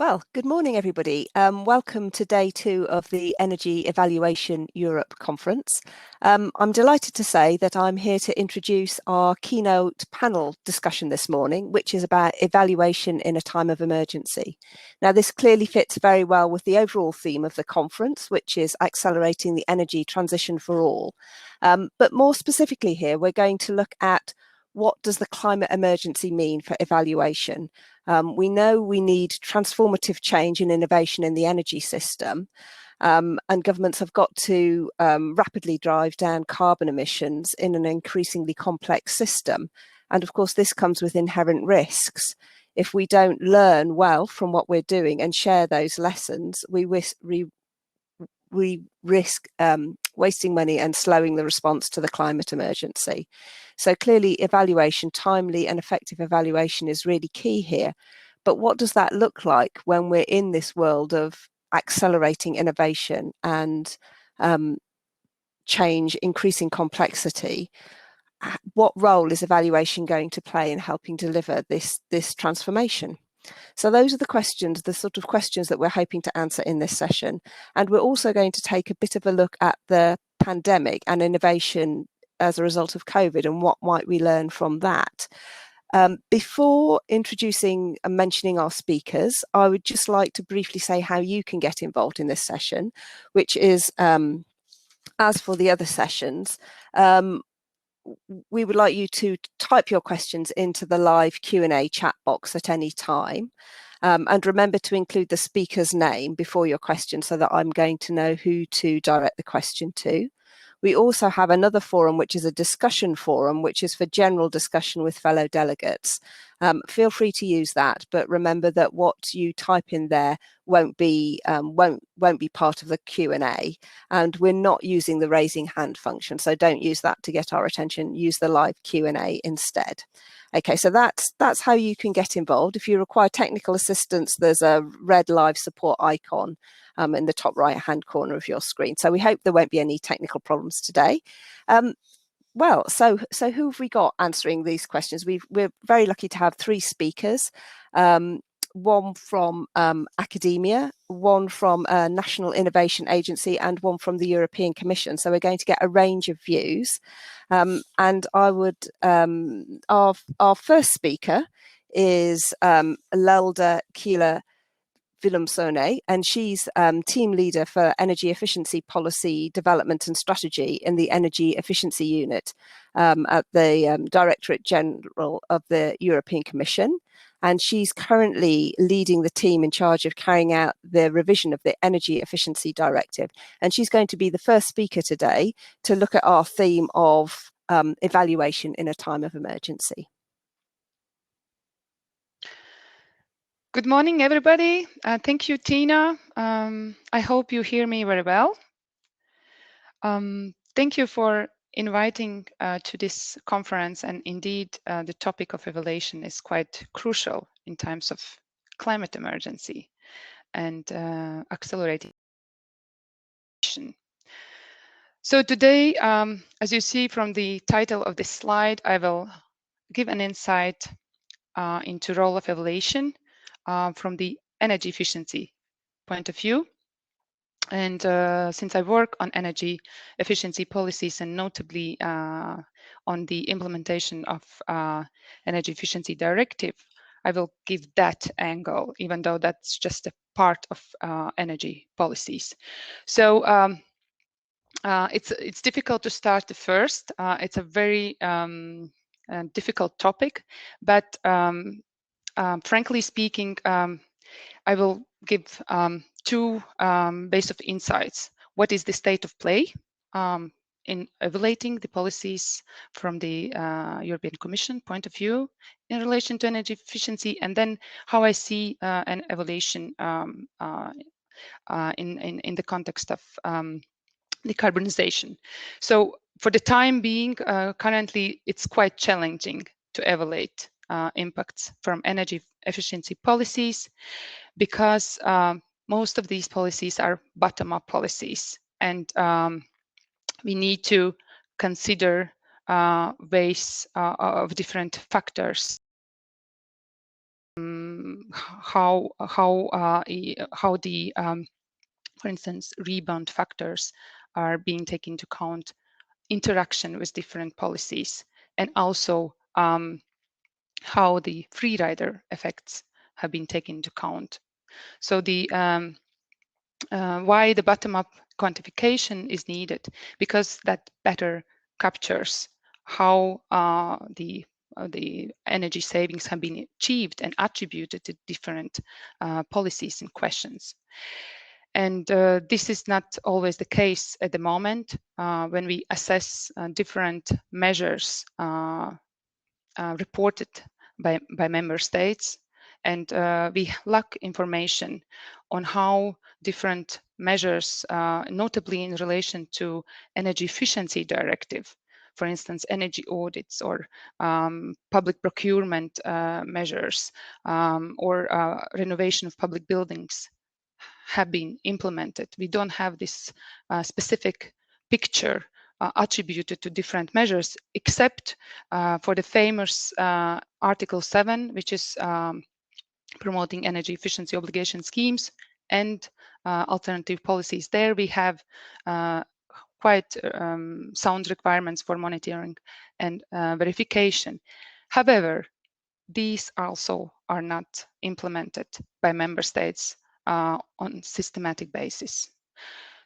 Well, good morning, everybody. Welcome to day 2 of the Energy Evaluation Europe conference. I'm delighted to say that I'm here to introduce our keynote panel discussion this morning, which is about evaluation in a time of emergency. Now, this clearly fits very well with the overall theme of the conference, which is accelerating the energy transition for all. But more specifically here, we're going to look at what does the climate emergency mean for evaluation? We know we need transformative change and innovation in the energy system, and governments have got to rapidly drive down carbon emissions in an increasingly complex system. And of course, this comes with inherent risks. If we don't learn well from what we're doing and share those lessons, we risk wasting money and slowing the response to the climate emergency. So clearly evaluation, timely and effective evaluation is really key here. But what does that look like when we're in this world of accelerating innovation and change, increasing complexity? What role is evaluation going to play in helping deliver this transformation? So those are the questions, the sort of questions that we're hoping to answer in this session. And we're also going to take a bit of a look at the pandemic and innovation as a result of COVID and what might we learn from that. Before introducing and mentioning our speakers, I would just like to briefly say how you can get involved in this session, which is, as for the other sessions, we would like you to type your questions into the live Q&A chat box at any time. And remember to include the speaker's name before your question so that I'm going to know who to direct the question to. We also have another forum, which is a discussion forum, which is for general discussion with fellow delegates. Feel free to use that, but remember that what you type in there won't be part of the Q&A, and we're not using the raising hand function, so don't use that to get our attention. Use the live Q&A instead. Okay, so that's how you can get involved. If you require technical assistance, there's a red live support icon in the top right hand corner of your screen. So we hope there won't be any technical problems today. Well, so who have we got answering these questions? We're very lucky to have 3 speakers, one from academia, one from a National Innovation Agency, and one from the European Commission. So we're going to get a range of views. And I would, our first speaker is Lelda Keeler Vilumsone, and she's team leader for energy efficiency policy development and strategy in the Energy Efficiency Unit at the Directorate General of the European Commission. And she's currently leading the team in charge of carrying out the revision of the Energy Efficiency Directive. And she's going to be the first speaker today to look at our theme of evaluation in a time of emergency. Good morning, everybody. Thank you, Tina. I hope you hear me very well. Thank you for inviting to this conference. And indeed, the topic of evaluation is quite crucial in times of climate emergency and accelerating. So today, as you see from the title of this slide, I will give an insight into role of evaluation from the energy efficiency point of view. And since I work on energy efficiency policies and notably on the implementation of energy efficiency directive, I will give that angle, even though that's just a part of energy policies. So it's difficult to start the first. It's a very difficult topic, but frankly speaking, I will give 2 base of insights. What is the state of play in evaluating the policies from the European Commission point of view in relation to energy efficiency, and then how I see an evaluation in the context of decarbonization. So for the time being, currently it's quite challenging to evaluate impacts from energy efficiency policies because most of these policies are bottom-up policies, and we need to consider ways of different factors how the for instance, rebound factors are being taken into account, interaction with different policies, and also how the free rider effects have been taken into account. So the why the bottom-up quantification is needed, because that better captures how the energy savings have been achieved and attributed to different policies and questions. And this is not always the case at the moment when we assess different measures reported by member states, and we lack information on how different measures, notably in relation to energy efficiency directive, for instance, energy audits or public procurement measures or renovation of public buildings, have been implemented. We don't have this specific picture attributed to different measures, except for the famous Article 7, which is promoting energy efficiency obligation schemes and alternative policies. There we have quite sound requirements for monitoring and verification. However, these also are not implemented by member states on systematic basis.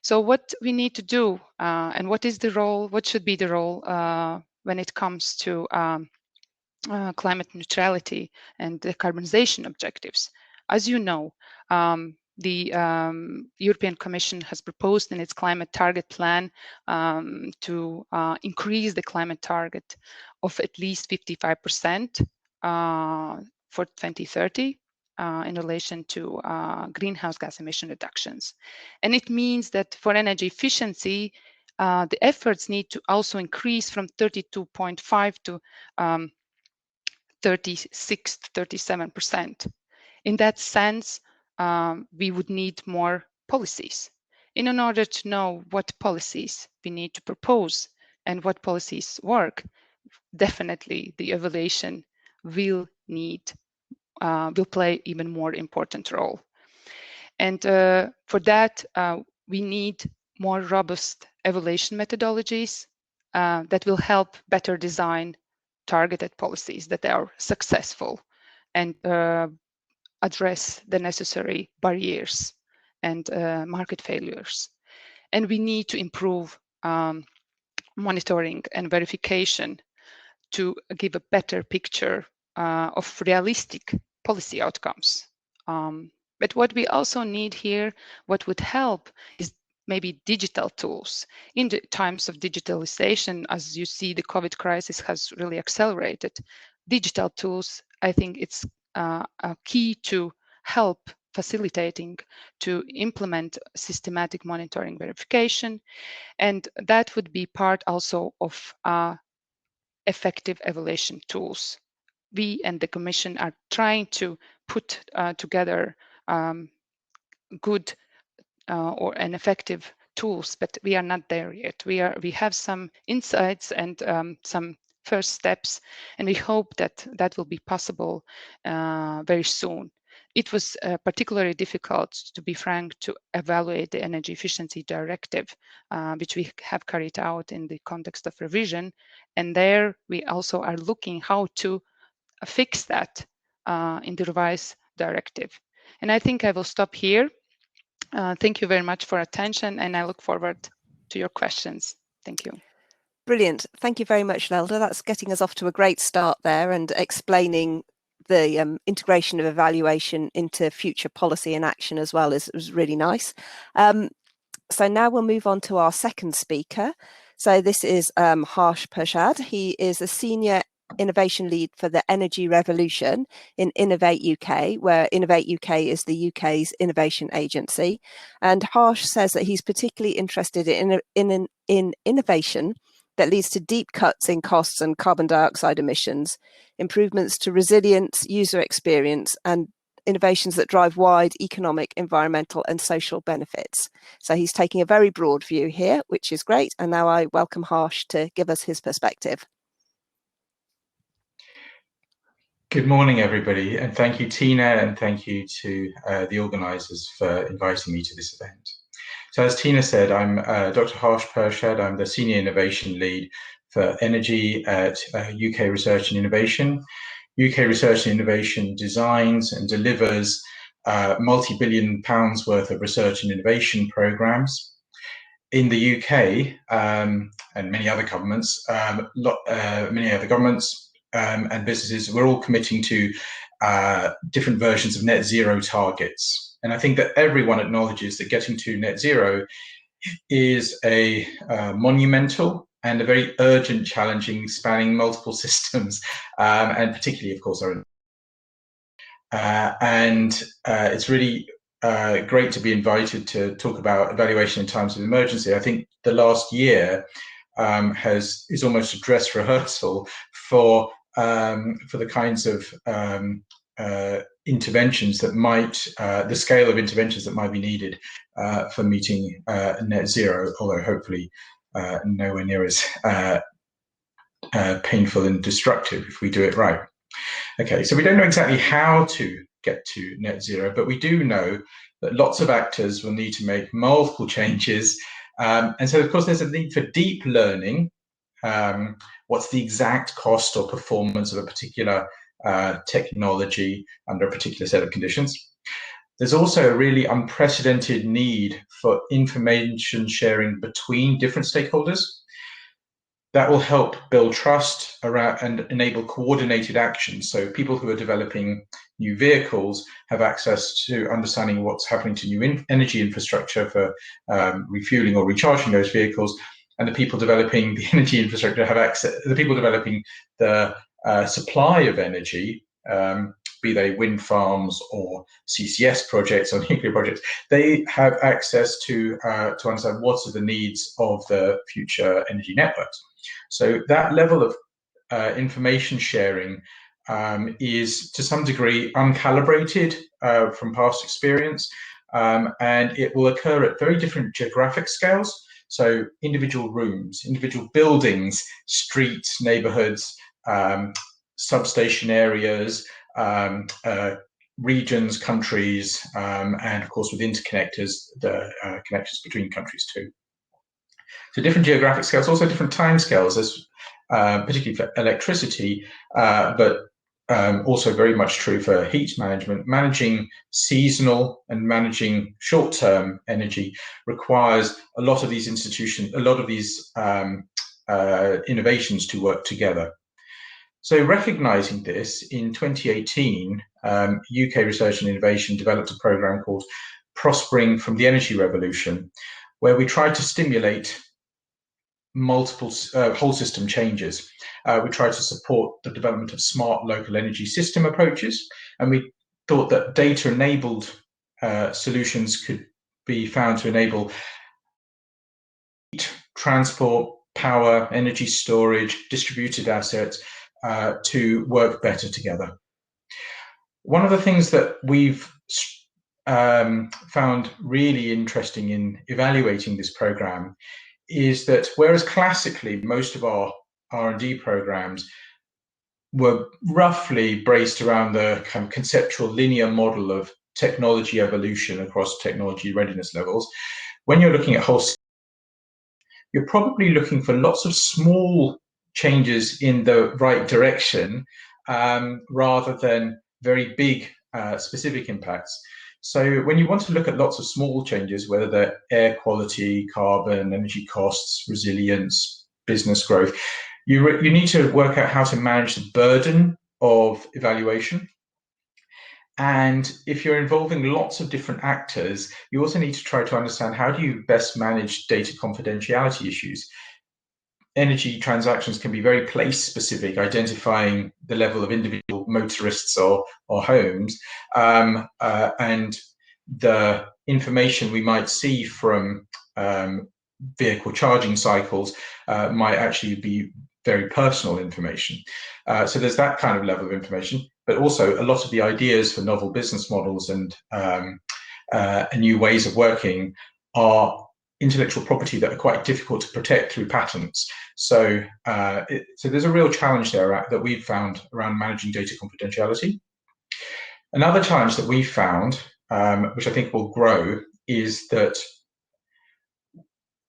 So what we need to do and what is the role, what should be the role when it comes to climate neutrality and decarbonization objectives? As you know, the European Commission has proposed in its climate target plan to increase the climate target of at least 55% for 2030 in relation to greenhouse gas emission reductions. And it means that for energy efficiency, the efforts need to also increase from 32.5 to 36 to 37%. In that sense, we would need more policies. In order to know what policies we need to propose and what policies work, definitely the evaluation will play even more important role. And for that, we need more robust evaluation methodologies that will help better design targeted policies that are successful and address the necessary barriers and market failures. And we need to improve monitoring and verification to give a better picture of realistic policy outcomes. But what we also need here, what would help, is maybe digital tools. In the times of digitalization, as you see, the COVID crisis has really accelerated. Digital tools, I think it's a key to help facilitating to implement systematic monitoring verification. And that would be part also of effective evaluation tools. We and the Commission are trying to put together good or an effective tools, but we are not there yet. We have some insights and some first steps, and we hope that that will be possible very soon. It was particularly difficult, to be frank, to evaluate the energy efficiency directive, which we have carried out in the context of revision. And there we also are looking how to fix that in the revised directive. And I think I will stop here. Thank you very much for attention, and I look forward to your questions. Thank you. Brilliant. Thank you very much, Nelda. That's getting us off to a great start there and explaining the integration of evaluation into future policy and action as well was really nice. So now we'll move on to our second speaker. So this is Harsh Pushad. He is a senior innovation lead for the energy revolution in Innovate UK, where Innovate UK is the UK's innovation agency. And Harsh says that he's particularly interested in innovation that leads to deep cuts in costs and carbon dioxide emissions, improvements to resilience, user experience, and innovations that drive wide economic, environmental, and social benefits. So he's taking a very broad view here, which is great. And now I welcome Harsh to give us his perspective. Good morning, everybody, and thank you, Tina, and thank you to the organisers for inviting me to this event. So as Tina said, I'm Dr. Harsh Pushad. I'm the Senior Innovation Lead for Energy at UK Research and Innovation. UK Research and Innovation designs and delivers multi-billion pounds worth of research and innovation programmes. In the UK and many other governments, and businesses, we're all committing to different versions of net zero targets. And I think that everyone acknowledges that getting to net zero is a monumental and a very urgent, challenging, spanning multiple systems, and particularly, of course, our it's really great to be invited to talk about evaluation in times of emergency. I think the last year is almost a dress rehearsal for the kinds of interventions that might, the scale of interventions that might be needed for meeting net zero, although hopefully nowhere near as painful and destructive if we do it right. Okay, so we don't know exactly how to get to net zero, but we do know that lots of actors will need to make multiple changes. And so, of course, there's a need for deep learning. What's the exact cost or performance of a particular technology under a particular set of conditions? There's also a really unprecedented need for information sharing between different stakeholders. That will help build trust around and enable coordinated action. So people who are developing new vehicles have access to understanding what's happening to new energy infrastructure for refueling or recharging those vehicles. And the people developing the energy infrastructure have access, the people developing the supply of energy, be they wind farms or CCS projects or nuclear projects, they have access to understand what are the needs of the future energy networks. So that level of information sharing is to some degree uncalibrated from past experience, and it will occur at very different geographic scales. So individual rooms, individual buildings, streets, neighborhoods, substation areas, regions, countries, and of course with interconnectors, the connections between countries too. So different geographic scales, also different time scales, as particularly for electricity, but also very much true for heat management. Managing seasonal and managing short-term energy requires a lot of these institutions, a lot of these innovations to work together. So recognizing this, in 2018, UK Research and Innovation developed a program called Prospering from the Energy Revolution, where we tried to stimulate multiple whole system changes. We tried to support the development of smart local energy system approaches, and we thought that data-enabled solutions could be found to enable transport, power, energy storage, distributed assets to work better together. One of the things that we've found really interesting in evaluating this program is that whereas classically most of our R&D programs were roughly braced around the kind of conceptual linear model of technology evolution across technology readiness levels, when you're looking at whole, you're probably looking for lots of small changes in the right direction rather than very big specific impacts. So when you want to look at lots of small changes, whether they're air quality, carbon, energy costs, resilience, business growth, you need to work out how to manage the burden of evaluation. And if you're involving lots of different actors, you also need to try to understand how do you best manage data confidentiality issues. Energy transactions can be very place specific, identifying the level of individual motorists or homes, and the information we might see from vehicle charging cycles might actually be very personal information. So there's that kind of level of information, but also a lot of the ideas for novel business models and new ways of working are intellectual property that are quite difficult to protect through patents. So, so there's a real challenge there that we've found around managing data confidentiality. Another challenge that we've found, which I think will grow, is that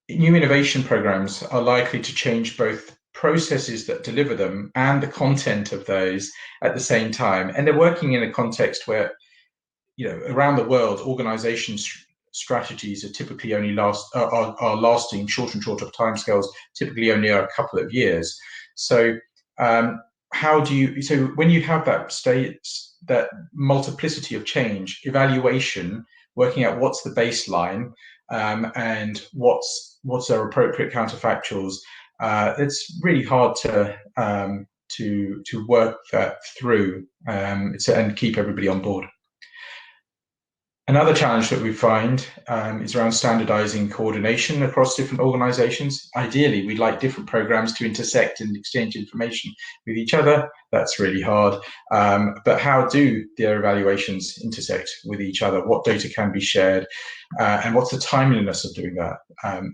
new innovation programs are likely to change both processes that deliver them and the content of those at the same time. And they're working in a context where, around the world, organizations' strategies are typically only are lasting shorter and shorter timescales, typically only a couple of years. So so when you have that multiplicity of change, evaluation, working out what's the baseline and what's our appropriate counterfactuals, it's really hard to work that through and keep everybody on board. Another challenge that we find is around standardizing coordination across different organizations. Ideally, we'd like different programs to intersect and exchange information with each other. That's really hard. But how do their evaluations intersect with each other? What data can be shared? And what's the timeliness of doing that?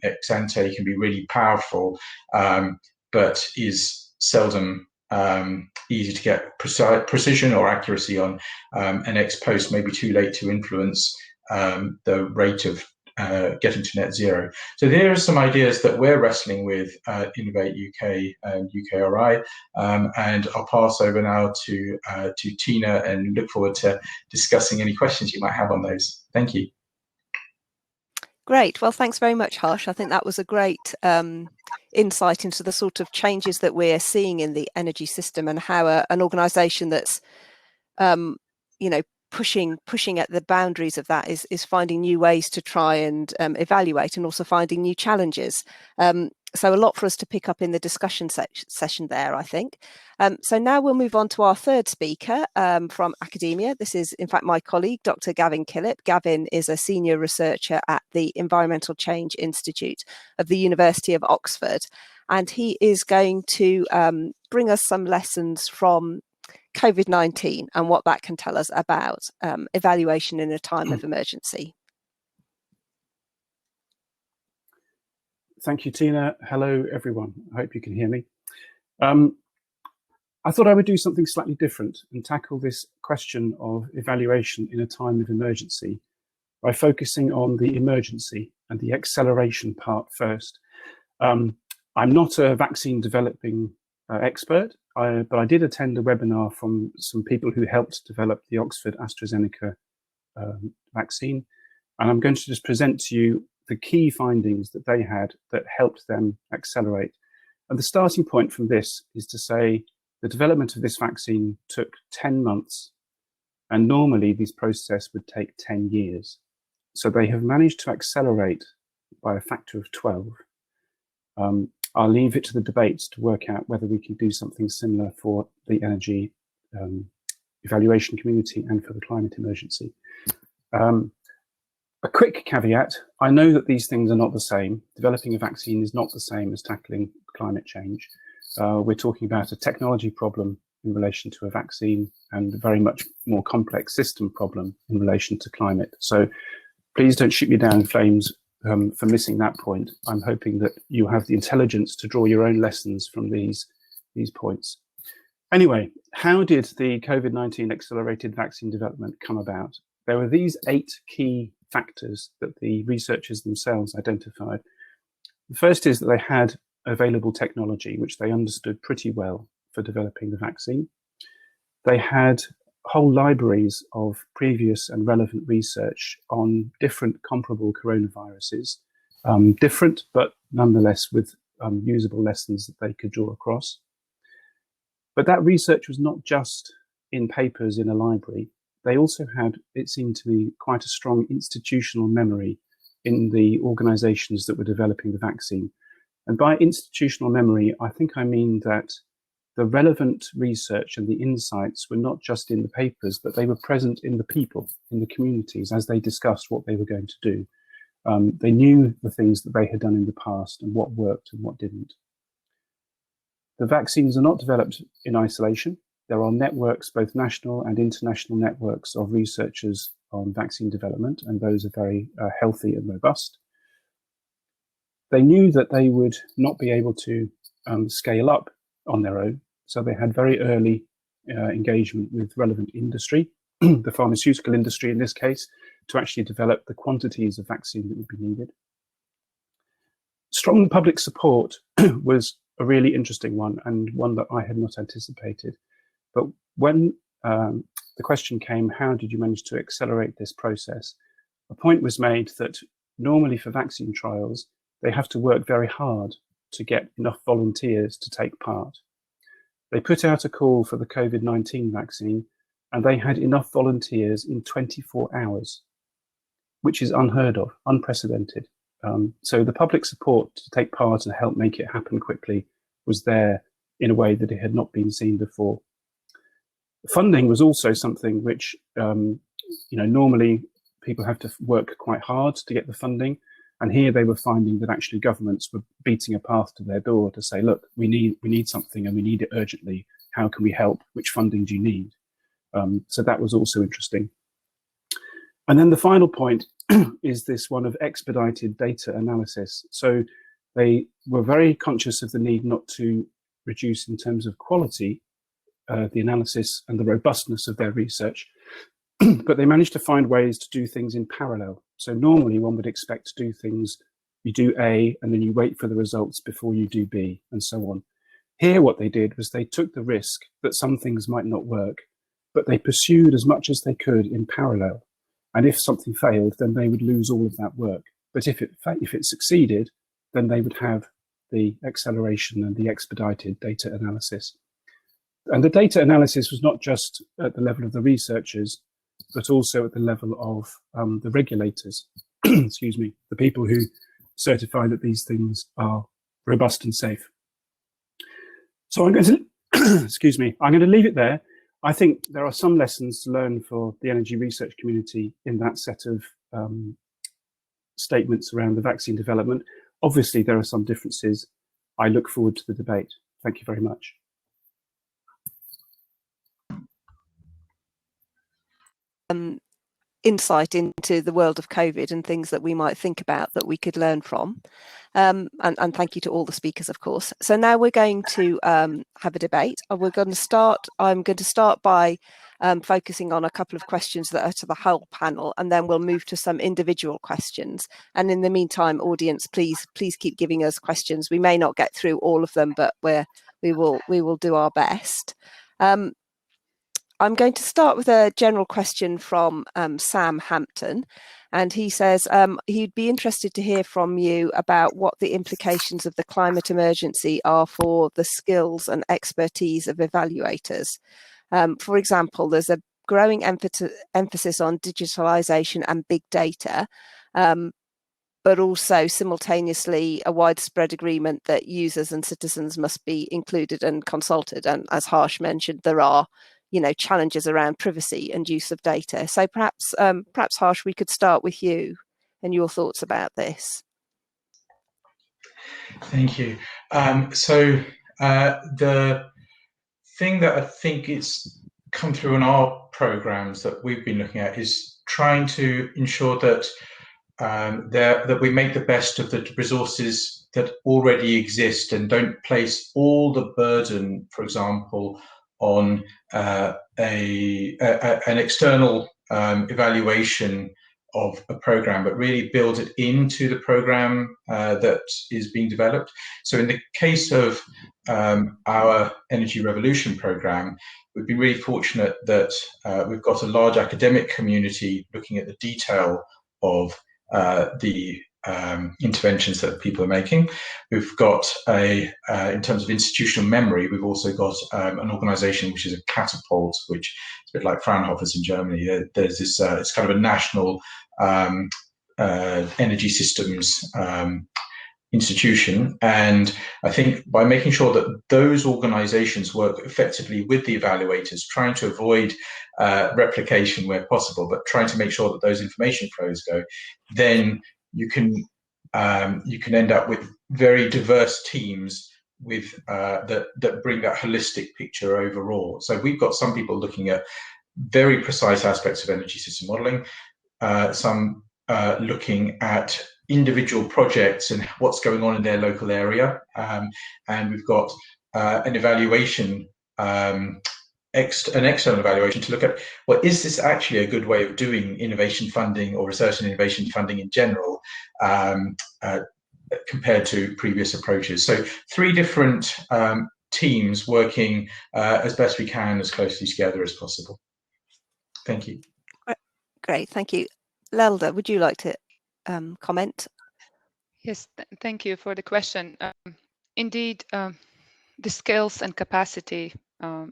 Ex ante can be really powerful, but is seldom easy to get precision or accuracy on, and ex post may be too late to influence the rate of getting to net zero. So there are some ideas that we're wrestling with Innovate UK and UKRI, and I'll pass over now to Tina and look forward to discussing any questions you might have on those. Thank you. Great. Well, thanks very much, Harsh. I think that was a great insight into the sort of changes that we're seeing in the energy system and how an organisation that's, pushing at the boundaries of that is finding new ways to try and evaluate, and also finding new challenges. So a lot for us to pick up in the discussion session there, I think. So now we'll move on to our third speaker from academia. This is, in fact, my colleague, Dr. Gavin Killip. Gavin is a senior researcher at the Environmental Change Institute of the University of Oxford. And he is going to bring us some lessons from COVID-19 and what that can tell us about evaluation in a time of emergency. Thank you, Tina. Hello, everyone. I hope you can hear me. I thought I would do something slightly different and tackle this question of evaluation in a time of emergency by focusing on the emergency and the acceleration part first. I'm not a vaccine developing expert, but I did attend a webinar from some people who helped develop the Oxford AstraZeneca vaccine. And I'm going to just present to you the key findings that they had that helped them accelerate. And the starting point from this is to say the development of this vaccine took 10 months, and normally this process would take 10 years. So they have managed to accelerate by a factor of 12. I'll leave it to the debates to work out whether we can do something similar for the energy evaluation community and for the climate emergency. A quick caveat, I know that these things are not the same. Developing a vaccine is not the same as tackling climate change. We're talking about a technology problem in relation to a vaccine and a very much more complex system problem in relation to climate. So please don't shoot me down in flames for missing that point. I'm hoping that you have the intelligence to draw your own lessons from these points. Anyway, how did the COVID-19 accelerated vaccine development come about? There were these 8 key factors that the researchers themselves identified. The first is that they had available technology, which they understood pretty well for developing the vaccine. They had whole libraries of previous and relevant research on different comparable coronaviruses, different, but nonetheless with usable lessons that they could draw across. But that research was not just in papers in a library. They also had, it seemed to me, quite a strong institutional memory in the organizations that were developing the vaccine. And by institutional memory, I think I mean that the relevant research and the insights were not just in the papers, but they were present in the people, in the communities, as they discussed what they were going to do. They knew the things that they had done in the past and what worked and what didn't. The vaccines are not developed in isolation. There are networks, both national and international networks of researchers on vaccine development, and those are very healthy and robust. They knew that they would not be able to scale up on their own, so they had very early engagement with relevant industry, the pharmaceutical industry in this case, to actually develop the quantities of vaccine that would be needed. Strong public support was a really interesting one, and one that I had not anticipated. But when the question came, how did you manage to accelerate this process? A point was made that normally for vaccine trials, they have to work very hard to get enough volunteers to take part. They put out a call for the COVID-19 vaccine, and they had enough volunteers in 24 hours, which is unheard of, unprecedented. So the public support to take part and help make it happen quickly was there in a way that it had not been seen before. Funding was also something which, normally people have to work quite hard to get the funding. And here they were finding that actually governments were beating a path to their door to say, look, we need something and we need it urgently. How can we help? Which funding do you need? So that was also interesting. And then the final point is this one of expedited data analysis. So they were very conscious of the need not to reduce in terms of quality, the analysis and the robustness of their research, but they managed to find ways to do things in parallel. So normally one would expect to do things, you do A and then you wait for the results before you do B and so on. Here what they did was they took the risk that some things might not work, but they pursued as much as they could in parallel. And if something failed, then they would lose all of that work. But if it succeeded, then they would have the acceleration and the expedited data analysis. And the data analysis was not just at the level of the researchers, but also at the level of the regulators, excuse me, the people who certify that these things are robust and safe. So I'm going to, excuse me, I'm going to leave it there. I think there are some lessons to learn for the energy research community in that set of statements around the vaccine development. Obviously, there are some differences. I look forward to the debate. Thank you very much. Insight into the world of COVID and things that we might think about that we could learn from. And thank you to all the speakers, of course. So now we're going to have a debate. I'm going to start by focusing on a couple of questions that are to the whole panel, and then we'll move to some individual questions. And in the meantime, audience, please keep giving us questions. We may not get through all of them, but we will do our best. I'm going to start with a general question from Sam Hampton, and he says he'd be interested to hear from you about what the implications of the climate emergency are for the skills and expertise of evaluators. For example, there's a growing emphasis on digitalization and big data, but also simultaneously a widespread agreement that users and citizens must be included and consulted. And as Harsh mentioned, there are challenges around privacy and use of data. So perhaps Harsh, we could start with you and your thoughts about this. Thank you. So the thing that I think it's come through in our programs that we've been looking at is trying to ensure that that we make the best of the resources that already exist and don't place all the burden, for example, on an external evaluation of a program, but really build it into the program that is being developed. So in the case of our Energy Revolution program, we've been really fortunate that we've got a large academic community looking at the detail of the interventions that people are making. We've got in terms of institutional memory, we've also got an organization which is a catapult, which is a bit like Fraunhofer's in Germany. There's this, it's kind of a national energy systems institution. And I think by making sure that those organizations work effectively with the evaluators, trying to avoid replication where possible, but trying to make sure that those information flows go, then you can end up with very diverse teams with that bring that holistic picture overall. So we've got some people looking at very precise aspects of energy system modeling, some looking at individual projects and what's going on in their local area. And we've got an evaluation, an external evaluation to look at, well, is this actually a good way of doing innovation funding or research and innovation funding in general, compared to previous approaches? So 3 different teams working as best we can, as closely together as possible. Thank you. Great, thank you. Lelda, would you like to comment? Yes, thank you for the question. Indeed, the skills and capacity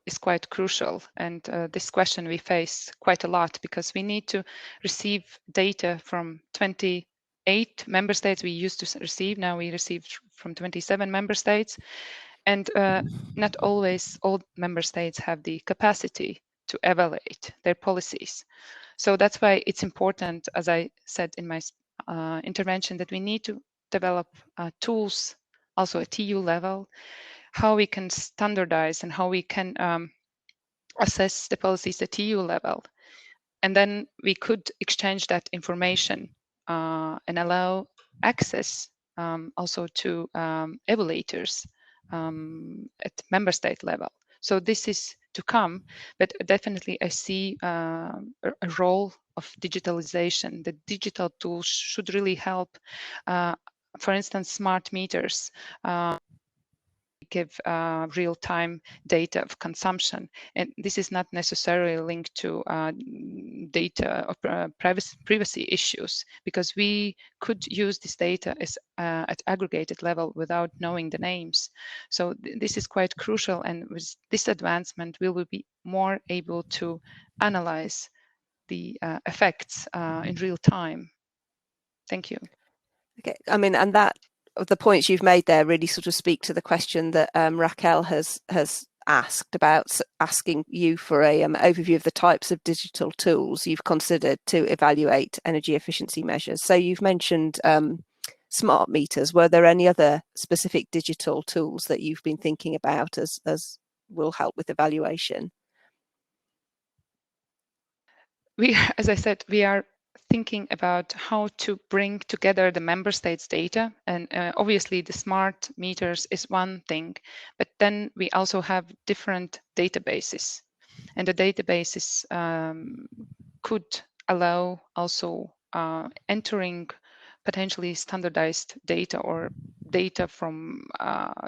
is quite crucial, and this question we face quite a lot because we need to receive data from 28 member states. We used to receive, now we receive from 27 member states, and not always all member states have the capacity to evaluate their policies. So that's why it's important, as I said in my intervention, that we need to develop tools also at EU level, how we can standardize and how we can assess the policies at EU level. And then we could exchange that information and allow access also to evaluators at member state level. So this is to come, but definitely I see a role of digitalization. The digital tools should really help. For instance, smart meters give real-time data of consumption, and this is not necessarily linked to data of privacy issues, because we could use this data as at aggregated level without knowing the names. So this is quite crucial, and with this advancement we will be more able to analyze the effects in real time. Thank you. Okay, I mean, and that the points you've made there really sort of speak to the question that Raquel has asked about, asking you for a overview of the types of digital tools you've considered to evaluate energy efficiency measures. So you've mentioned smart meters. Were there any other specific digital tools that you've been thinking about as will help with evaluation? As I said, we are thinking about how to bring together the member states' data, and obviously the smart meters is one thing, but then we also have different databases, and the databases could allow also entering potentially standardized data or data from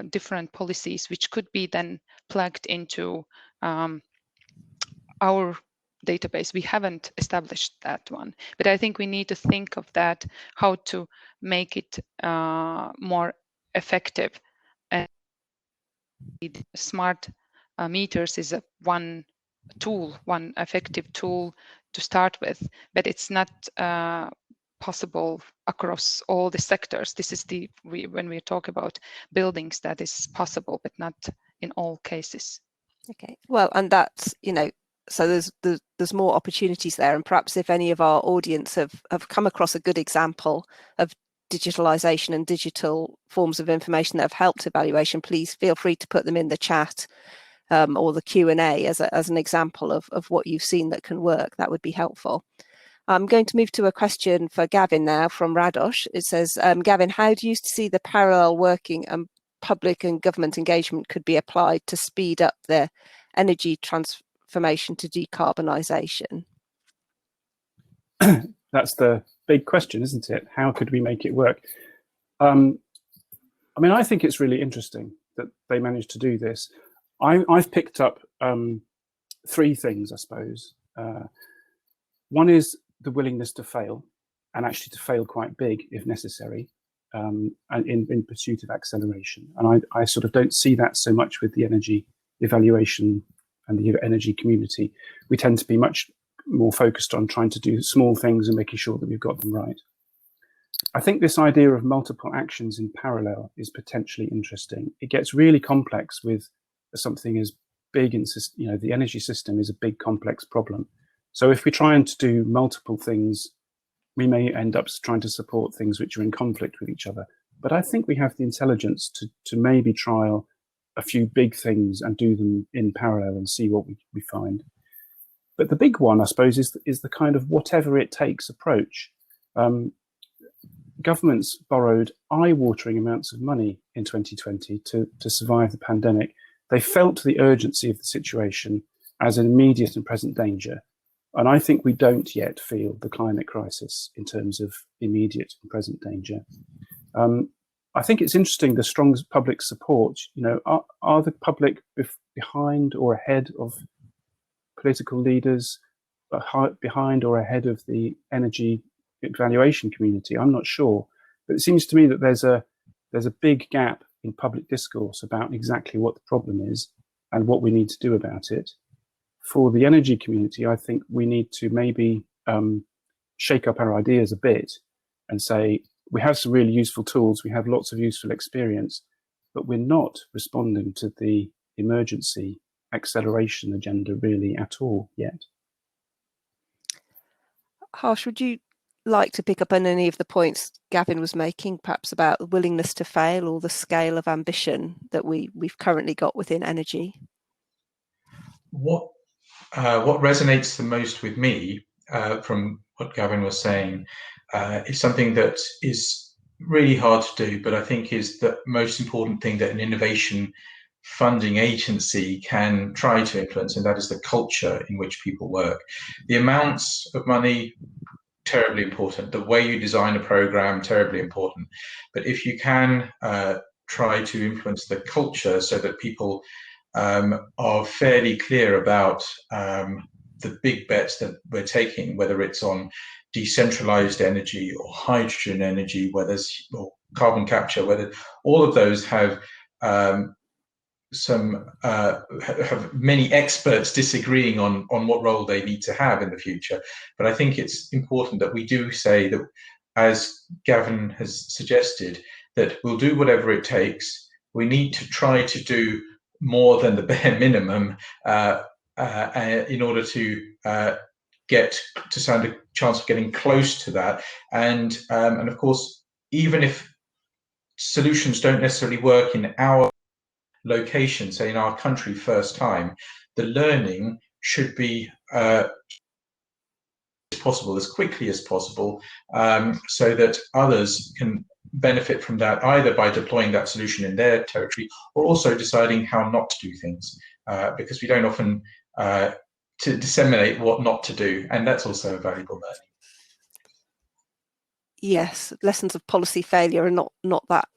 different policies, which could be then plugged into our database. We haven't established that one, but I think we need to think of that, how to make it more effective. And smart meters is one tool, one effective tool to start with, but it's not possible across all the sectors. This is when we talk about buildings, that is possible, but not in all cases. Okay, well, and that's, you know, so there's more opportunities there, and perhaps if any of our audience have come across a good example of digitalization and digital forms of information that have helped evaluation, please feel free to put them in the chat or the Q&A as an example of what you've seen that can work. That would be helpful. I'm going to move to a question for Gavin now from Radosh. It says, Gavin, how do you see the parallel working and public and government engagement could be applied to speed up the energy transformation to decarbonisation? That's the big question, isn't it? How could we make it work? I mean, I think it's really interesting that they managed to do this. I've picked up 3 things, I suppose. One is the willingness to fail, and actually to fail quite big if necessary, and in pursuit of acceleration. And I sort of don't see that so much with the energy evaluation and the energy community. We tend to be much more focused on trying to do small things and making sure that we've got them right. I think this idea of multiple actions in parallel is potentially interesting. It gets really complex with something as big, and you know, the energy system is a big complex problem. So if we're trying to do multiple things, we may end up trying to support things which are in conflict with each other. But I think we have the intelligence to maybe trial a few big things and do them in parallel and see what we find. But the big one, I suppose, is the kind of whatever it takes approach. governments borrowed eye-watering amounts of money in 2020 to survive the pandemic. They felt the urgency of the situation as an immediate and present danger. And I think we don't yet feel the climate crisis in terms of immediate and present danger. I think it's interesting, the strong public support. Are the public behind or ahead of political leaders, behind or ahead of the energy evaluation community? I'm not sure, but it seems to me that there's a big gap in public discourse about exactly what the problem is and what we need to do about it. For the energy community, I think we need to maybe shake up our ideas a bit and say, we have some really useful tools, we have lots of useful experience, but we're not responding to the emergency acceleration agenda really at all yet. Harsh, would you like to pick up on any of the points Gavin was making, perhaps about the willingness to fail or the scale of ambition that we've currently got within energy? What resonates the most with me from what Gavin was saying is something that is really hard to do, but I think is the most important thing that an innovation funding agency can try to influence, and that is the culture in which people work. The amounts of money, terribly important. The way you design a program, terribly important. But if you can try to influence the culture so that people are fairly clear about the big bets that we're taking, whether it's on decentralized energy or hydrogen energy, whether it's or carbon capture, whether all of those have have many experts disagreeing on what role they need to have in the future. But I think it's important that we do say that, as Gavin has suggested, that we'll do whatever it takes. We need to try to do more than the bare minimum in order to get to stand a chance of getting close to that. And of course, even if solutions don't necessarily work in our location, say in our country first time, the learning should be as possible, as quickly as possible, so that others can benefit from that, either by deploying that solution in their territory or also deciding how not to do things, because we don't often to disseminate what not to do, and that's also a valuable learning. Yes, lessons of policy failure are not that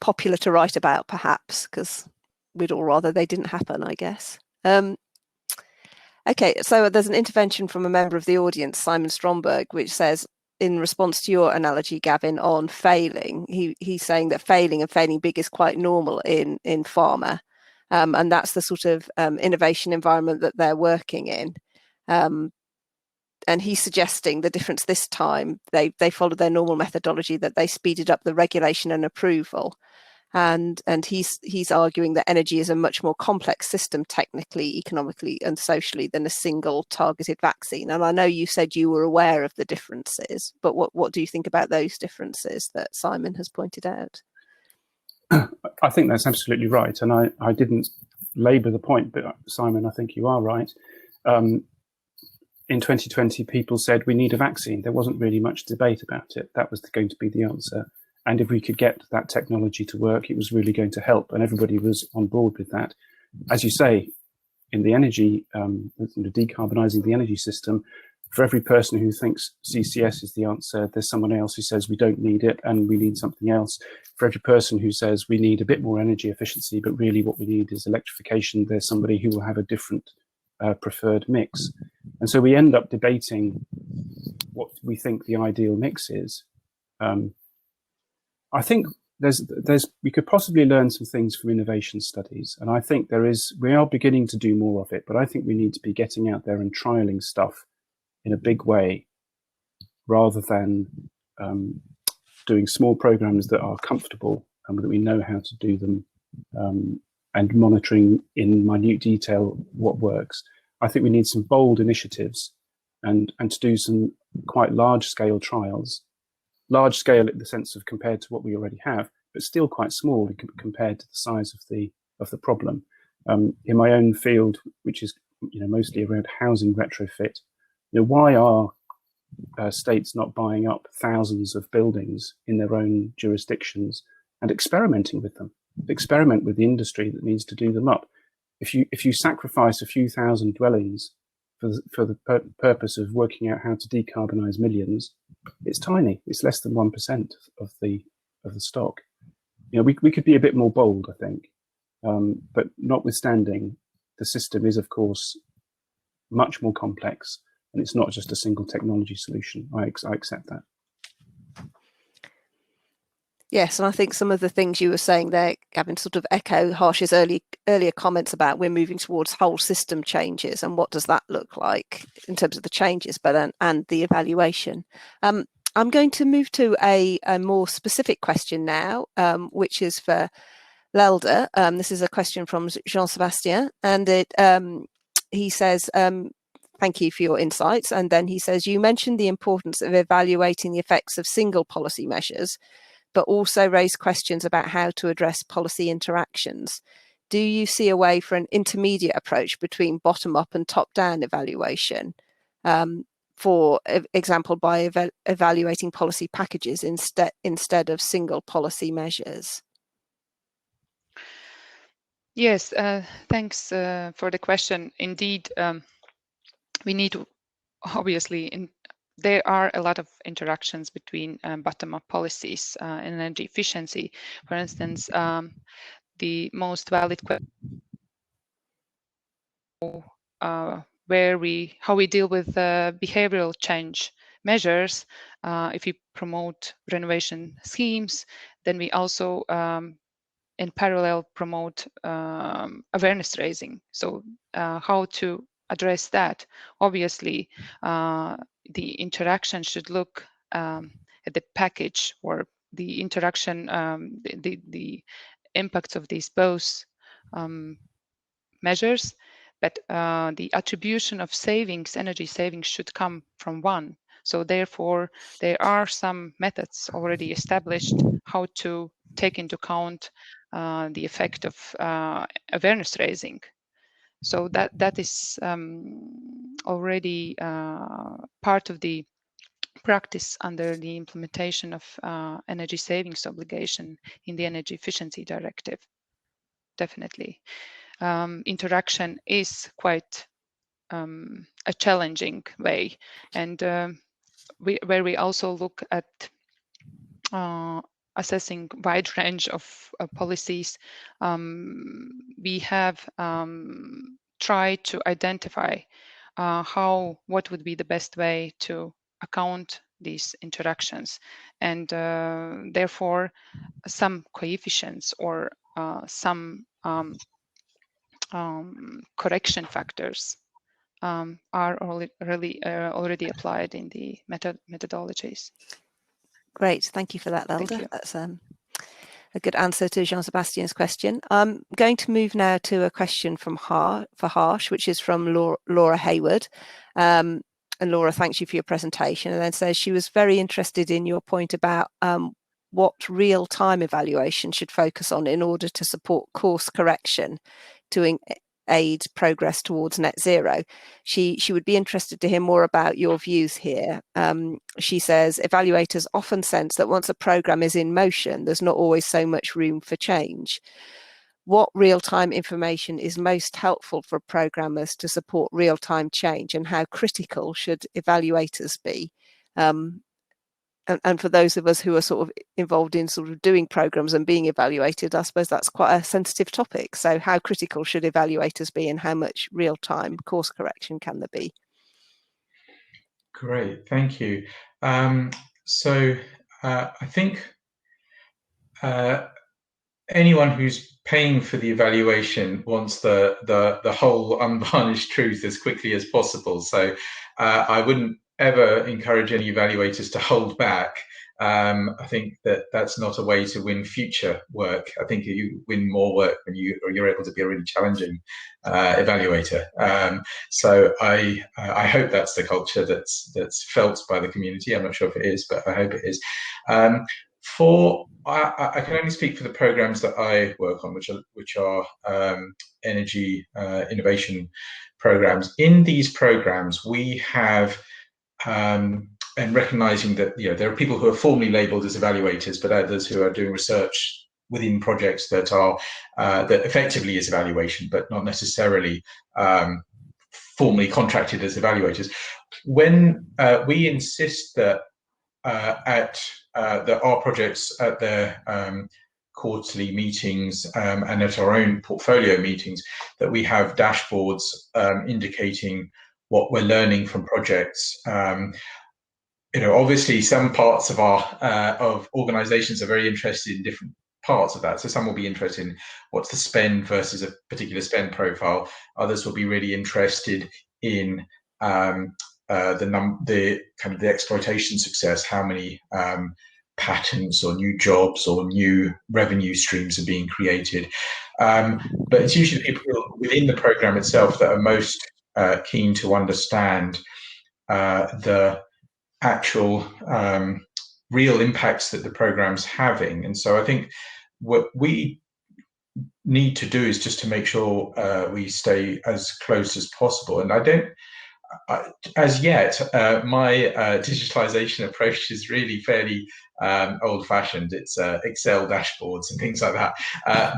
popular to write about, perhaps, because we'd all rather they didn't happen, I guess. Okay, so there's an intervention from a member of the audience, Simon Stromberg, which says, in response to your analogy, Gavin, on failing, he's saying that failing and failing big is quite normal in pharma, and that's the sort of innovation environment that they're working in. And he's suggesting the difference this time, they followed their normal methodology, that they speeded up the regulation and approval. And he's arguing that energy is a much more complex system technically, economically and socially than a single targeted vaccine. And I know you said you were aware of the differences, but what do you think about those differences that Simon has pointed out? I think that's absolutely right. And I didn't labour the point, but Simon, I think you are right. In 2020, people said we need a vaccine. There wasn't really much debate about it. That was going to be the answer. And if we could get that technology to work, it was really going to help. And everybody was on board with that. As you say, in the energy, decarbonizing the energy system, for every person who thinks CCS is the answer, there's someone else who says we don't need it and we need something else. For every person who says we need a bit more energy efficiency, but really what we need is electrification, there's somebody who will have a different preferred mix. And so we end up debating what we think the ideal mix is. I think we could possibly learn some things from innovation studies, and I think we are beginning to do more of it, but I think we need to be getting out there and trialing stuff in a big way, rather than doing small programs that are comfortable and that we know how to do them, and monitoring in minute detail what works. I think we need some bold initiatives and to do some quite large-scale trials. Large scale in the sense of compared to what we already have, but still quite small compared to the size of the problem. In my own field, which is mostly around housing retrofit, why are states not buying up thousands of buildings in their own jurisdictions and experimenting with them. Experiment with the industry that needs to do them up. If you sacrifice a few thousand dwellings for the purpose of working out how to decarbonize millions, it's tiny. It's less than 1% of the stock. You know, we could be a bit more bold, I think. But notwithstanding, the system is, of course, much more complex, and it's not just a single technology solution. I accept that. Yes, and I think some of the things you were saying there, Gavin, sort of echo Harsh's earlier comments about we're moving towards whole system changes, and what does that look like in terms of the changes, but and the evaluation. I'm going to move to a more specific question now, which is for Lelda. This is a question from Jean-Sébastien, and he says, thank you for your insights. And then he says, you mentioned the importance of evaluating the effects of single policy measures, but also raise questions about how to address policy interactions. Do you see a way for an intermediate approach between bottom-up and top-down evaluation? For example, by evaluating policy packages instead of single policy measures? Yes, thanks for the question. Indeed, we need to, obviously, there are a lot of interactions between bottom-up policies and energy efficiency. For instance, the most valid question how we deal with behavioral change measures. If we promote renovation schemes, then we also in parallel promote awareness raising. So how to address that? Obviously, the interaction should look at the package or the interaction, the impacts of these both measures, but the attribution of savings, energy savings, should come from one. So therefore, there are some methods already established how to take into account the effect of awareness raising. So that is already part of the practice under the implementation of energy savings obligation in the Energy Efficiency Directive. Definitely. Interaction is quite a challenging way, and where we also look at assessing wide range of policies, we have tried to identify what would be the best way to account these interactions, and therefore some coefficients or some correction factors are already applied in the methodologies. Great, thank you for that, Lelda. That's a good answer to Jean-Sébastien's question. I'm going to move now to a question for Harsh, which is from Laura Hayward. And Laura, thanks you for your presentation, and then says she was very interested in your point about what real-time evaluation should focus on in order to support course correction to aid progress towards net zero. She would be interested to hear more about your views here. She says evaluators often sense that once a program is in motion, there's not always so much room for change. What real-time information is most helpful for programmers to support real-time change, and how critical should evaluators be? And for those of us who are sort of involved in sort of doing programs and being evaluated, I suppose that's quite a sensitive topic. So how critical should evaluators be, and how much real-time course correction can there be? Great, thank you. So I think anyone who's paying for the evaluation wants the whole unvarnished truth as quickly as possible. So I wouldn't ever encourage any evaluators to hold back. I think that's not a way to win future work. I think you win more work when you're able to be a really challenging evaluator. So I hope that's the culture that's felt by the community. I'm not sure if it is, but I hope it is. I can only speak for the programs that I work on, which are energy innovation programs. In these programs, we have and recognizing that there are people who are formally labeled as evaluators, but others who are doing research within projects that are that effectively is evaluation, but not necessarily formally contracted as evaluators. When we insist that that our projects at their quarterly meetings and at our own portfolio meetings, that we have dashboards indicating what we're learning from projects. Obviously, some parts of our of organisations are very interested in different parts of that. So some will be interested in what's the spend versus a particular spend profile. Others will be really interested in the kind of the exploitation success, how many patents or new jobs or new revenue streams are being created. But it's usually people within the program itself that are most keen to understand the actual real impacts that the program's having. And so I think what we need to do is just to make sure we stay as close as possible. And as yet, my digitalization approach is really fairly old-fashioned. It's Excel dashboards and things like that.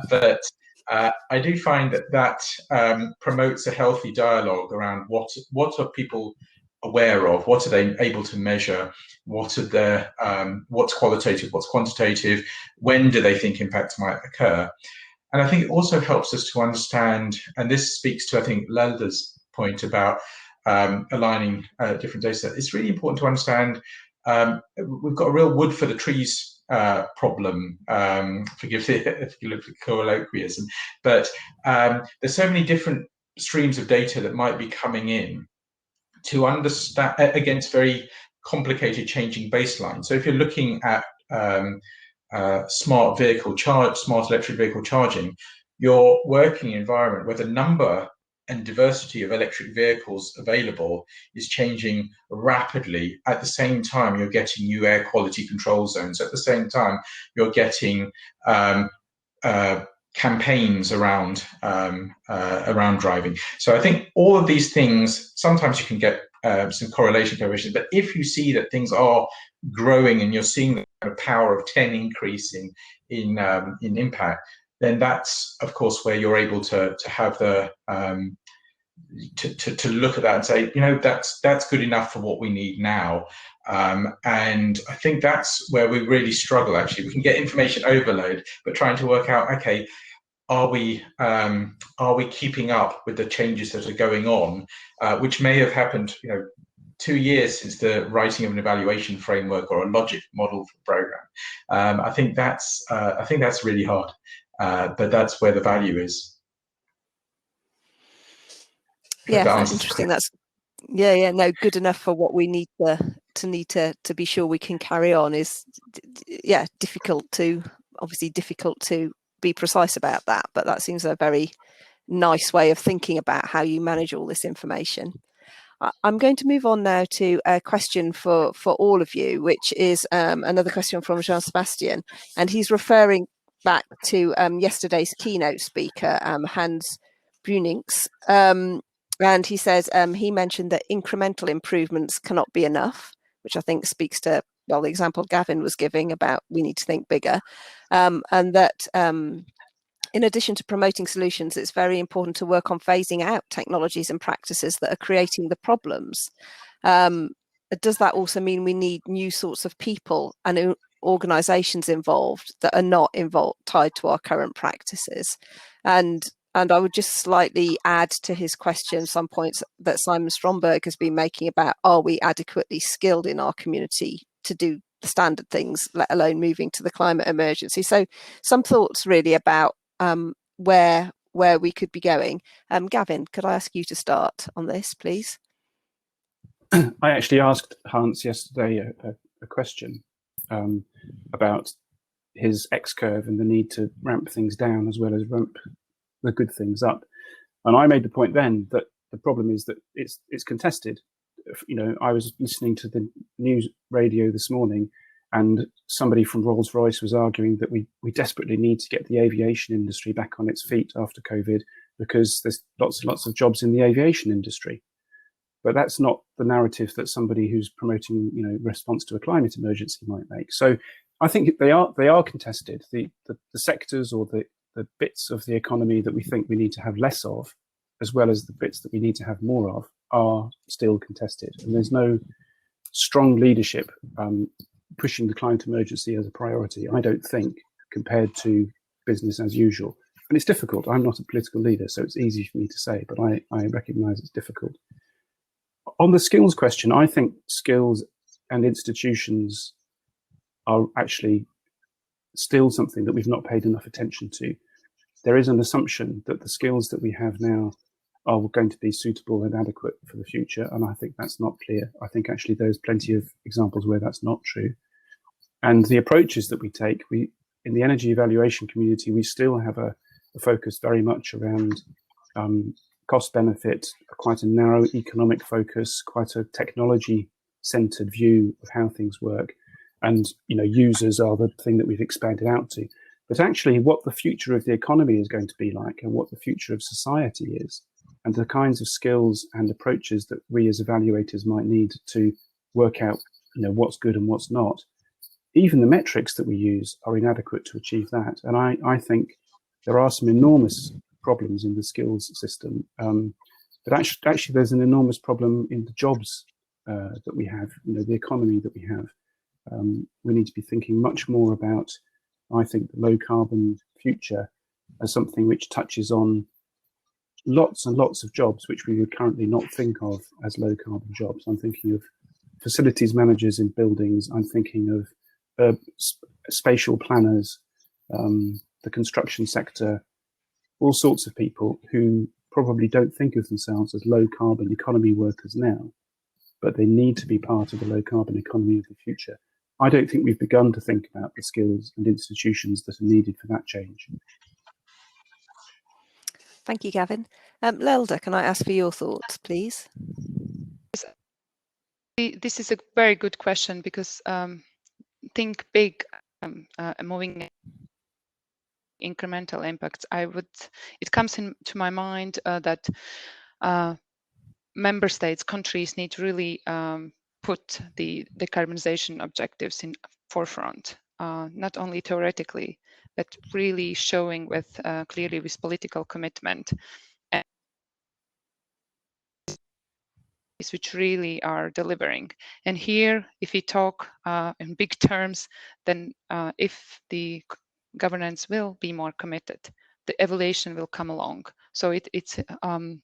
But I do find that promotes a healthy dialogue around what are people aware of, what are they able to measure, what are their what's qualitative, what's quantitative, when do they think impacts might occur. And I think it also helps us to understand, and this speaks to, I think, Lelda's point about aligning different data sets. It's really important to understand we've got a real wood for the trees problem, forgive the colloquialism, but there's so many different streams of data that might be coming in to understand against very complicated changing baselines. So if you're looking at smart electric vehicle charging, your working environment where the number and diversity of electric vehicles available is changing rapidly. At the same time, you're getting new air quality control zones. At the same time, you're getting campaigns around driving. So I think all of these things, sometimes you can get some correlation, but if you see that things are growing and you're seeing the kind of power of 10 increase in impact, then that's of course where you're able to have the to look at that and say, that's good enough for what we need now. And I think that's where we really struggle. Actually, we can get information overload, but trying to work out, okay, are we keeping up with the changes that are going on, which may have happened 2 years since the writing of an evaluation framework or a logic model for the program. I think that's really hard, but that's where the value is. Yeah, that's interesting. That's no, good enough for what we need to be sure we can carry on is difficult to be precise about that, but that seems a very nice way of thinking about how you manage all this information. I'm going to move on now to a question for all of you, which is another question from Jean-Sebastian, and he's referring back to yesterday's keynote speaker, Hans Brunings, and he says he mentioned that incremental improvements cannot be enough, which I think speaks to the example Gavin was giving about we need to think bigger, and that in addition to promoting solutions, it's very important to work on phasing out technologies and practices that are creating the problems. Does that also mean we need new sorts of people and organisations involved that are not tied to our current practices? And I would just slightly add to his question some points that Simon Stromberg has been making about, are we adequately skilled in our community to do the standard things, let alone moving to the climate emergency? So some thoughts really about where we could be going. Gavin, could I ask you to start on this, please? I actually asked Hans yesterday a question about his X-curve and the need to ramp things down as well as ramp the good things up. And I made the point then that the problem is that it's contested. I was listening to the news radio this morning, and somebody from Rolls-Royce was arguing that we desperately need to get the aviation industry back on its feet after COVID because there's lots and lots of jobs in the aviation industry. But that's not the narrative that somebody who's promoting, response to a climate emergency might make. So I think they are contested. The sectors or the bits of the economy that we think we need to have less of, as well as the bits that we need to have more of, are still contested. And there's no strong leadership pushing the climate emergency as a priority, I don't think, compared to business as usual. And it's difficult. I'm not a political leader, so it's easy for me to say, but I recognise it's difficult. On the skills question, I think skills and institutions are actually still something that we've not paid enough attention to. There is an assumption that the skills that we have now are going to be suitable and adequate for the future, and I think that's not clear. I think actually there's plenty of examples where that's not true. And the approaches that we take, in the energy evaluation community, we still have a focus very much around cost benefit, quite a narrow economic focus, quite a technology-centered view of how things work. And users are the thing that we've expanded out to. But actually what the future of the economy is going to be like, and what the future of society is, and the kinds of skills and approaches that we as evaluators might need to work out what's good and what's not, even the metrics that we use are inadequate to achieve that. And I think there are some enormous problems in the skills system, but actually there's an enormous problem in the jobs that we have, the economy that we have. We need to be thinking much more about, I think, the low carbon future as something which touches on lots and lots of jobs which we would currently not think of as low carbon jobs. I'm thinking of facilities managers in buildings. I'm thinking of spatial planners, the construction sector, all sorts of people who probably don't think of themselves as low carbon economy workers now, but they need to be part of the low carbon economy of the future. I don't think we've begun to think about the skills and institutions that are needed for that change. Thank you, Gavin. Lelda, can I ask for your thoughts, please? This is a very good question, because think big, moving incremental impacts. It comes into my mind that member states, countries need to really put the decarbonization objectives in forefront, not only theoretically, but really showing with clearly with political commitment, and which really are delivering. And here, if we talk in big terms, then if the governance will be more committed, the evaluation will come along. So it's in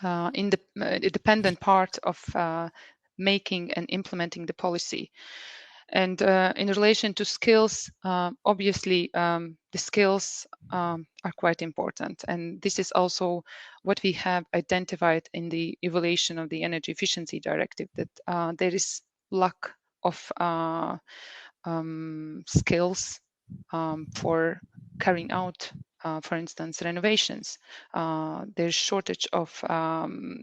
the dependent part of making and implementing the policy. And in relation to skills, obviously the skills are quite important. And this is also what we have identified in the evaluation of the Energy Efficiency Directive, that there is lack of skills for carrying out, for instance, renovations. There's shortage of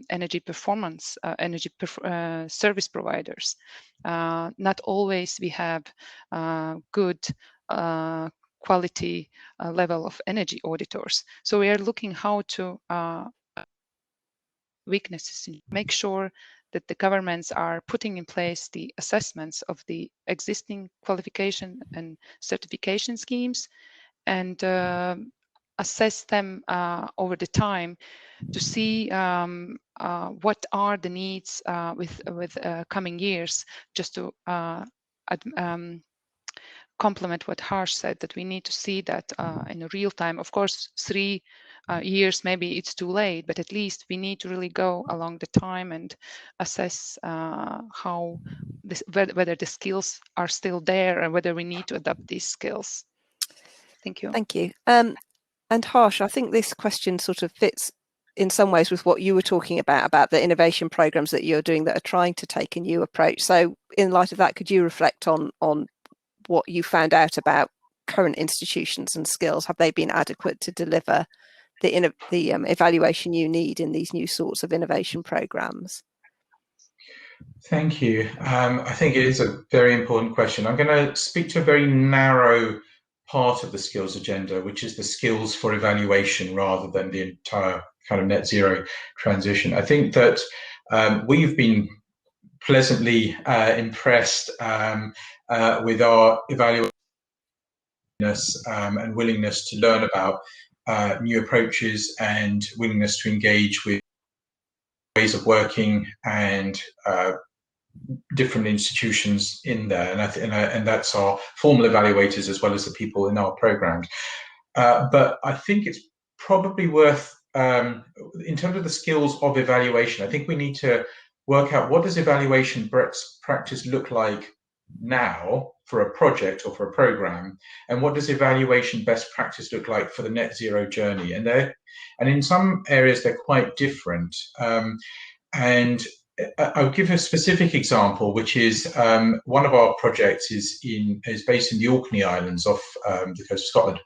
energy performance, service providers. Not always we have good quality level of energy auditors. So we are looking how to weaknesses, make sure that the governments are putting in place the assessments of the existing qualification and certification schemes, and assess them over the time to see what are the needs with coming years, just to complement what Harsh said, that we need to see that in a real time. Of course, 3 years, maybe it's too late, but at least we need to really go along the time and assess how whether the skills are still there and whether we need to adapt these skills. Thank you. Thank you. And Harsh, I think this question sort of fits in some ways with what you were talking about the innovation programs that you're doing that are trying to take a new approach. So in light of that, could you reflect on what you found out about current institutions and skills? Have they been adequate to deliver the evaluation you need in these new sorts of innovation programs? Thank you. I think it is a very important question. I'm going to speak to a very narrow part of the skills agenda, which is the skills for evaluation rather than the entire kind of net zero transition. I think that we've been pleasantly impressed with our evaluation and willingness to learn about new approaches and willingness to engage with ways of working and different institutions in there, and that's our formal evaluators as well as the people in our programs. But I think it's probably worth, in terms of the skills of evaluation, I think we need to work out what does evaluation practice look like now for a project or for a program, and what does evaluation best practice look like for the net zero journey. And in some areas they're quite different. And I'll give a specific example, which is one of our projects is based in the Orkney Islands off the coast of Scotland,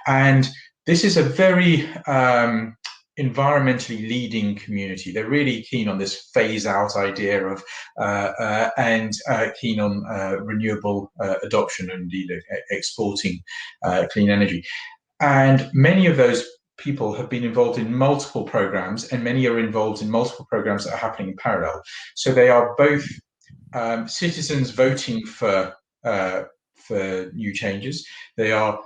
and this is a very environmentally leading community. They're really keen on this phase out idea of and keen on renewable adoption and indeed exporting clean energy. And many of those people have been involved in multiple programs, and many are involved in multiple programs that are happening in parallel. So they are both citizens voting for new changes. They are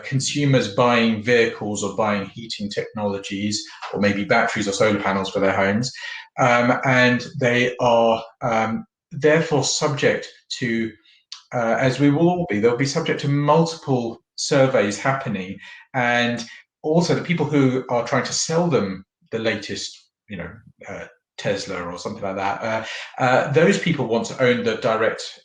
consumers buying vehicles or buying heating technologies, or maybe batteries or solar panels for their homes, and they are therefore subject to, as we will all be, they'll be subject to multiple surveys happening, and also the people who are trying to sell them the latest, Tesla or something like that, those people want to own the direct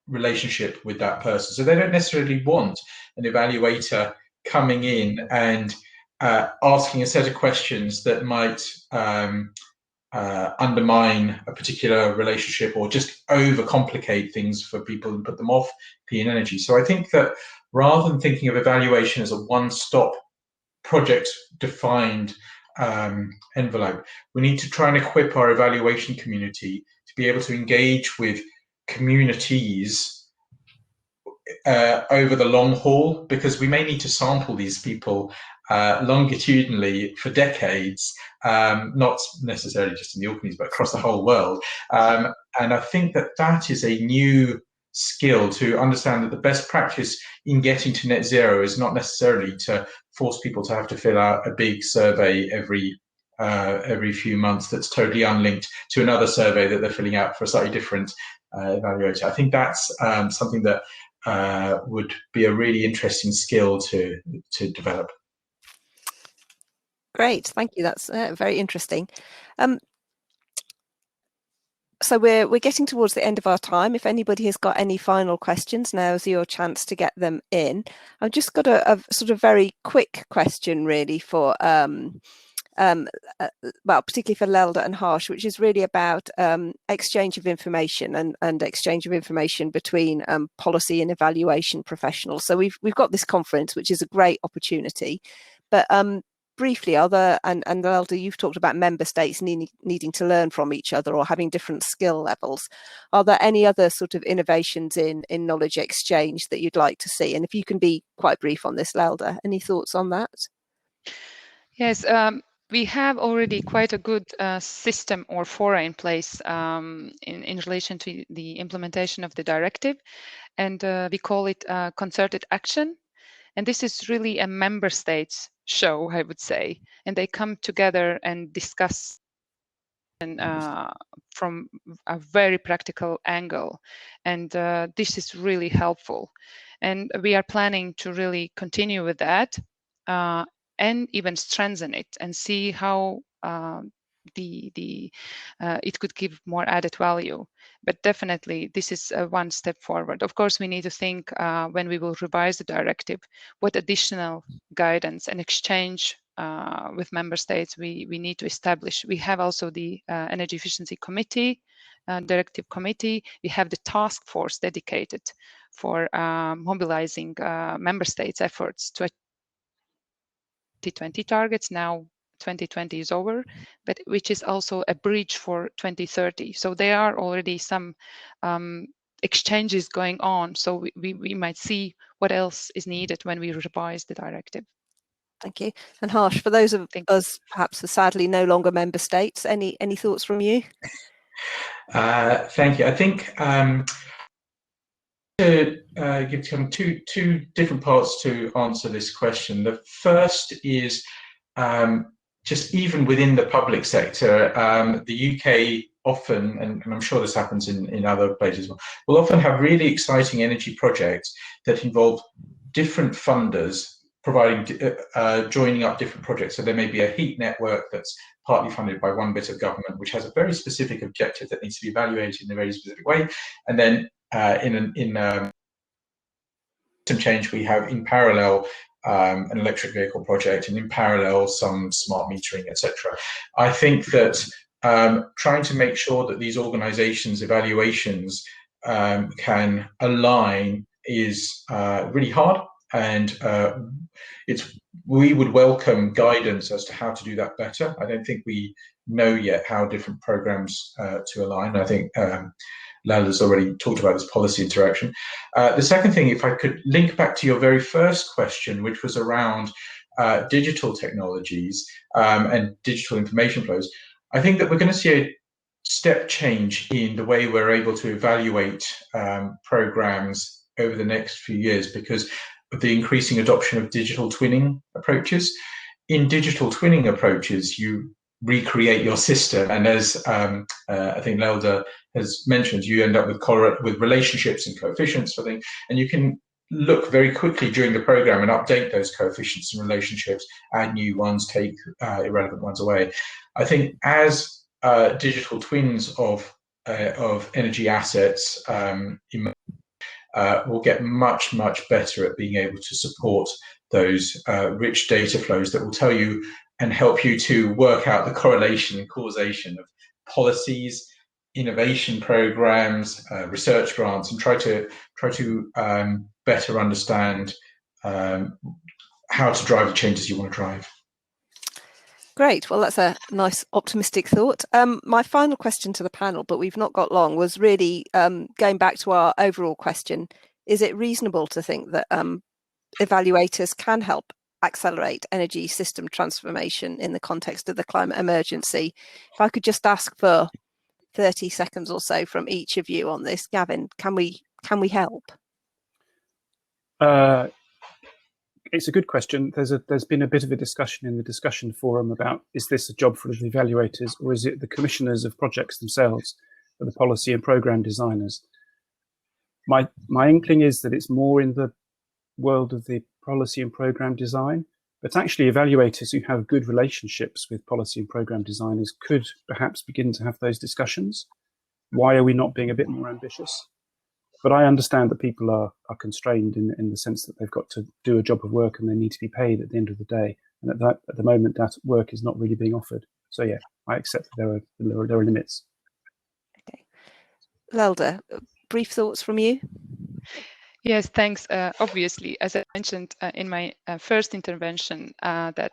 relationship with that person. So they don't necessarily want an evaluator coming in and asking a set of questions that might undermine a particular relationship or just overcomplicate things for people and put them off clean energy. So I think that rather than thinking of evaluation as a one-stop project-defined envelope, we need to try and equip our evaluation community to be able to engage with communities over the long haul, because we may need to sample these people longitudinally for decades, not necessarily just in the Orkneys, but across the whole world. And I think that is a new skill, to understand that the best practice in getting to net zero is not necessarily to force people to have to fill out a big survey every few months that's totally unlinked to another survey that they're filling out for a slightly different evaluator. I think that's something that would be a really interesting skill to develop. Great, thank you. That's very interesting. So we're getting towards the end of our time. If anybody has got any final questions, now's your chance to get them in. I've just got a sort of very quick question, really, for well, particularly for Lelda and Harsh, which is really about exchange of information and exchange of information between policy and evaluation professionals. So we've got this conference, which is a great opportunity, but briefly, and Lelda, you've talked about member states needing to learn from each other or having different skill levels. Are there any other sort of innovations in knowledge exchange that you'd like to see? And if you can be quite brief on this, Lelda, any thoughts on that? Yes, we have already quite a good system or fora in place in relation to the implementation of the directive, and we call it concerted action. And this is really a member states show, I would say, and they come together and discuss from a very practical angle, and this is really helpful. And we are planning to really continue with that and even strengthen it and see how it could give more added value. But definitely this is one step forward. Of course, we need to think when we will revise the directive, what additional guidance and exchange with member states we need to establish. We have also the Energy Efficiency Committee, Directive Committee. We have the task force dedicated for mobilizing member states' efforts to 2020 targets. Now 2020 is over, but which is also a bridge for 2030. So there are already some exchanges going on. So we might see what else is needed when we revise the directive. Thank you. And Harsh, for those of Thank you. us perhaps sadly no longer member states, any thoughts from you? Thank you. I think to give two different parts to answer this question. The first is just even within the public sector, the UK often, and I'm sure this happens in other places, will often have really exciting energy projects that involve different funders providing joining up different projects. So there may be a heat network that's partly funded by one bit of government, which has a very specific objective that needs to be evaluated in a very specific way, and then in some change, we have in parallel an electric vehicle project, and in parallel some smart metering, etc. I think that trying to make sure that these organizations' evaluations can align is really hard, and we would welcome guidance as to how to do that better. I don't think we know yet how different programs to align. I think Lala's already talked about this policy interaction. The second thing, if I could link back to your very first question, which was around digital technologies and digital information flows, I think that we're going to see a step change in the way we're able to evaluate programs over the next few years because of the increasing adoption of digital twinning approaches. In digital twinning approaches, you recreate your system, and as I think Nelda has mentioned, you end up with relationships and coefficients for things, and you can look very quickly during the program and update those coefficients and relationships, add new ones, take irrelevant ones away. I think as digital twins of energy assets will get much better at being able to support those rich data flows that will tell you and help you to work out the correlation and causation of policies, innovation programs, research grants, and try to better understand how to drive the changes you want to drive. Great. Well, that's a nice optimistic thought. My final question to the panel, but we've not got long, was really going back to our overall question. Is it reasonable to think that evaluators can help accelerate energy system transformation in the context of the climate emergency? If I could just ask for 30 seconds or so from each of you on this. Gavin, can we help? It's a good question. There's been a bit of a discussion in the discussion forum about, is this a job for the evaluators, or is it the commissioners of projects themselves, or the policy and program designers? My inkling is that it's more in the world of the policy and program design, but actually evaluators who have good relationships with policy and program designers could perhaps begin to have those discussions. Why are we not being a bit more ambitious? But I understand that people are constrained in the sense that they've got to do a job of work and they need to be paid at the end of the day. And at the moment, that work is not really being offered. So yeah, I accept that there are limits. Okay. Lelda, brief thoughts from you? Yes, thanks. Obviously, as I mentioned in my first intervention, that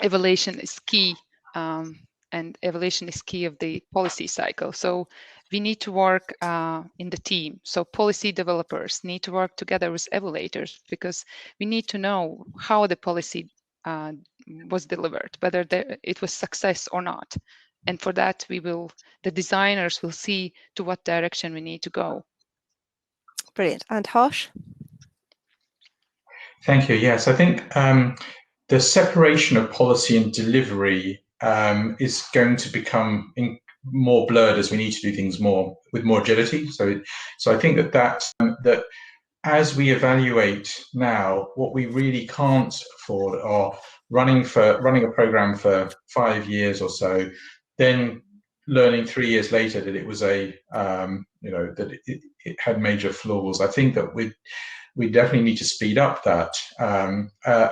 evaluation is key, and evaluation is key of the policy cycle. So we need to work in the team. So policy developers need to work together with evaluators, because we need to know how the policy was delivered, whether it was success or not. And for that, the designers will see to what direction we need to go. Brilliant. And Harsh? Thank you. Yes, I think the separation of policy and delivery is going to become more blurred as we need to do things with more agility. So I think that as we evaluate now, what we really can't afford are running a program for 5 years or so, then learning 3 years later that it was that it had major flaws. I think that we definitely need to speed up that,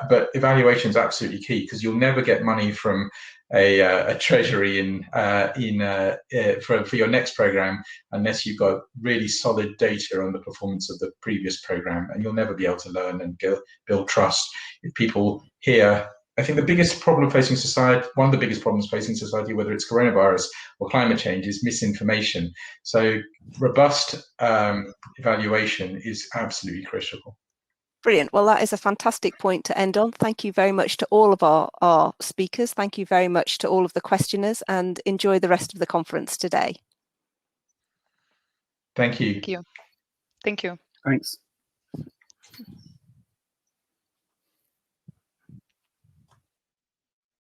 but evaluation is absolutely key, because you'll never get money from a treasury for your next program unless you've got really solid data on the performance of the previous program, and you'll never be able to learn and build trust if people hear. I think the biggest problem facing society, one of the biggest problems facing society, whether it's coronavirus or climate change, is misinformation. So robust evaluation is absolutely critical. Brilliant. Well, that is a fantastic point to end on. Thank you very much to all of our speakers. Thank you very much to all of the questioners, and enjoy the rest of the conference today. Thank you. Thank you. Thank you. Thanks.